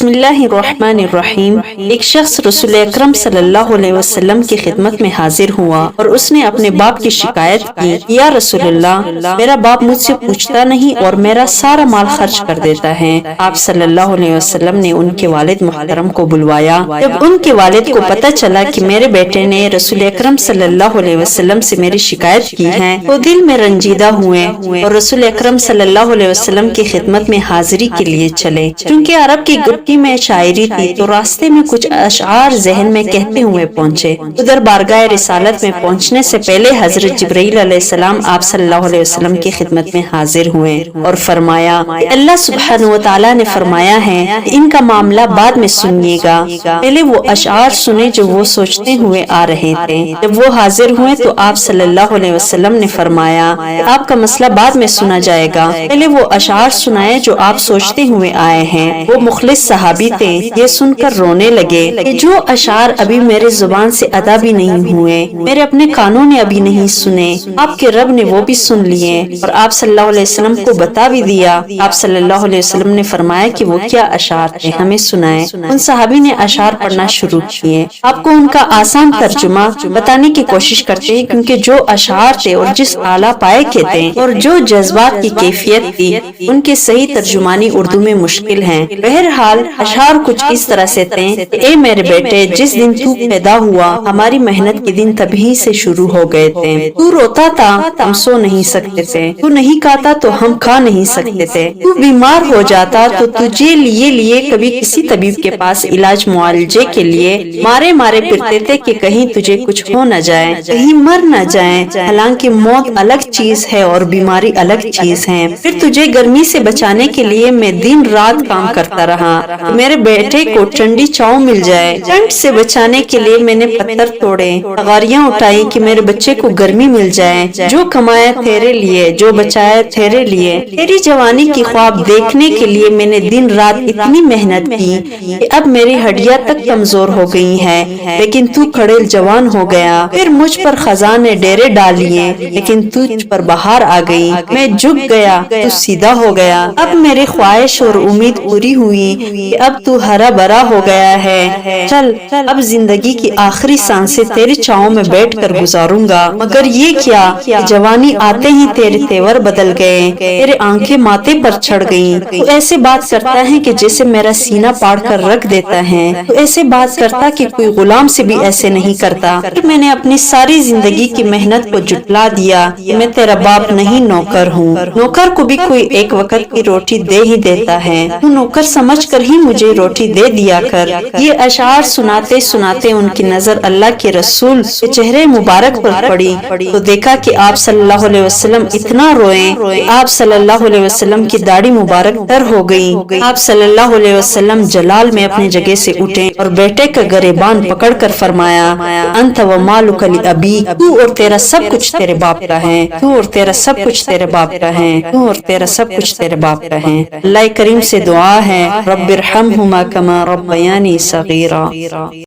بسم اللہ الرحمن الرحیم۔ ایک شخص رسول اکرم صلی اللہ علیہ وسلم کی خدمت میں حاضر ہوا اور اس نے اپنے باپ کی شکایت کی، یا رسول اللہ، میرا باپ مجھ سے پوچھتا نہیں اور میرا سارا مال خرچ کر دیتا ہے۔ آپ صلی اللہ علیہ وسلم نے ان کے والد محترم کو بلوایا۔ جب ان کے والد کو پتہ چلا کہ میرے بیٹے نے رسول اکرم صلی اللہ علیہ وسلم سے میری شکایت کی ہے، وہ دل میں رنجیدہ ہوئے اور رسول اکرم صلی اللہ علیہ وسلم کی خدمت میں حاضری کے لیے چلے۔ چونکہ عرب کی گٹی میں شاعری تھی تو راستے میں کچھ اشعار ذہن میں کہتے ہوئے پہنچے۔ ادھر بارگاہ رسالت میں پہنچنے سے پہلے حضرت جبرائیل علیہ السلام آپ صلی اللہ علیہ وسلم کی خدمت میں حاضر ہوئے اور فرمایا کہ اللہ سبحانہ و تعالیٰ نے فرمایا ہے کہ ان کا معاملہ بعد میں سنیے گا، پہلے وہ اشعار سنے جو وہ سوچتے ہوئے آ رہے تھے۔ جب وہ حاضر ہوئے تو آپ صلی اللہ علیہ وسلم نے فرمایا کہ آپ کا مسئلہ بعد میں سنا جائے گا، پہلے وہ اشعار سنائے جو آپ سوچتے ہوئے آئے ہیں۔ وہ مخلص صحابی تھے، یہ سن کر رونے لگے کہ جو اشعار ابھی میرے زبان سے ادا بھی نہیں ہوئے، میرے اپنے کانوں نے ابھی نہیں سنے، آپ کے رب نے وہ بھی سن لیے اور آپ صلی اللہ علیہ وسلم کو بتا بھی دیا۔ آپ صلی اللہ علیہ وسلم نے فرمایا کہ وہ کیا اشعار تھے، ہمیں سنائے۔ ان صحابی نے اشعار پڑھنا شروع کیے۔ آپ کو ان کا آسان ترجمہ بتانے کی کوشش کرتے ہیں، کیونکہ جو اشعار تھے اور جس اعلیٰ پائے کے تھے اور جو جذبات کی کیفیت تھی، ان کے صحیح ترجمانی اردو میں مشکل ہیں۔ بہرحال اشعار کچھ اس طرح سے تھے کہ اے میرے بیٹے، جس دن تو پیدا ہوا ہماری محنت کے دن تبھی سے شروع ہو گئے تھے۔ تو روتا تھا، ہم سو نہیں سکتے تھے۔ تو نہیں کھاتا تو ہم کھا نہیں سکتے تھے۔ تو بیمار ہو جاتا تو تجھے لیے کبھی کسی طبیب کے پاس علاج معالجے کے لیے مارے پھرتے تھے کہ کہیں تجھے کچھ ہو نہ جائے، کہیں مر نہ جائے۔ حالانکہ موت الگ چیز ہے اور بیماری الگ چیز ہے۔ پھر تجھے گرمی سے بچانے کے لیے میں دن رات کام کرتا رہا کہ میرے بیٹے کو ٹھنڈی چھاؤں مل جائے۔ ٹھنڈ سے بچانے کے لیے میں نے پتھر توڑے، تغاریاں اٹھائی کہ میرے بچے کو گرمی مل جائے۔ جو کمایا تیرے لیے، جو بچایا تیرے لیے، تیری جوانی کی خواب دیکھنے کے لیے میں نے دن رات اتنی محنت کی کہ اب میری ہڈیاں تک کمزور ہو گئی ہیں، لیکن تو کھڑیل جوان ہو گیا۔ پھر مجھ پر خزاں نے ڈیرے ڈال لیے، لیکن تجھ پر بہار آ گئی۔ میں جھک گیا، تو سیدھا ہو گیا۔ اب میری خواہش اور امید پوری ہوئی کہ اب تو ہرا بھرا ہو گیا ہے۔ چل اب زندگی کی آخری سانسیں تیری چھاؤں میں بیٹھ کر گزاروں گا۔ مگر یہ کیا کہ جوانی آتے ہی تیرے تیور بدل گئے، تیرے آنکھیں ماتھے پر چڑھ گئیں۔ تو ایسے بات کرتا ہے کہ جیسے میرا سینہ پاڑ کر رکھ دیتا ہے۔ تو ایسے بات کرتا کہ کوئی غلام سے بھی ایسے نہیں کرتا۔ پھر میں نے اپنی ساری زندگی کی محنت کو جھٹلا دیا کہ میں تیرا باپ نہیں، نوکر ہوں۔ نوکر کو بھی کوئی ایک وقت کی روٹی دے ہی دیتا ہے، تو نوکر سمجھ کر ہی مجھے روٹی دے دیا کر۔ یہ اشعار سناتے سناتے ان کی نظر اللہ کے رسول کے چہرے مبارک پر پڑی تو دیکھا کہ آپ صلی اللہ علیہ وسلم اتنا روئے کہ آپ صلی اللہ علیہ وسلم کی داڑھی مبارک تر ہو گئی۔ آپ صلی اللہ علیہ وسلم جلال میں اپنی جگہ سے اٹھے اور بیٹے کا گریبان پکڑ کر فرمایا، انت و مالک لابیک، تو اور تیرا سب کچھ تیرے باپ کا ہے، تو اور تیرا سب کچھ تیرے باپ کا ہے، تو اور تیرا سب کچھ تیرے باپ کا ہے۔ اللہ کریم سے دعا ہے، رب ارحمہما کما ربیانی صغیرا۔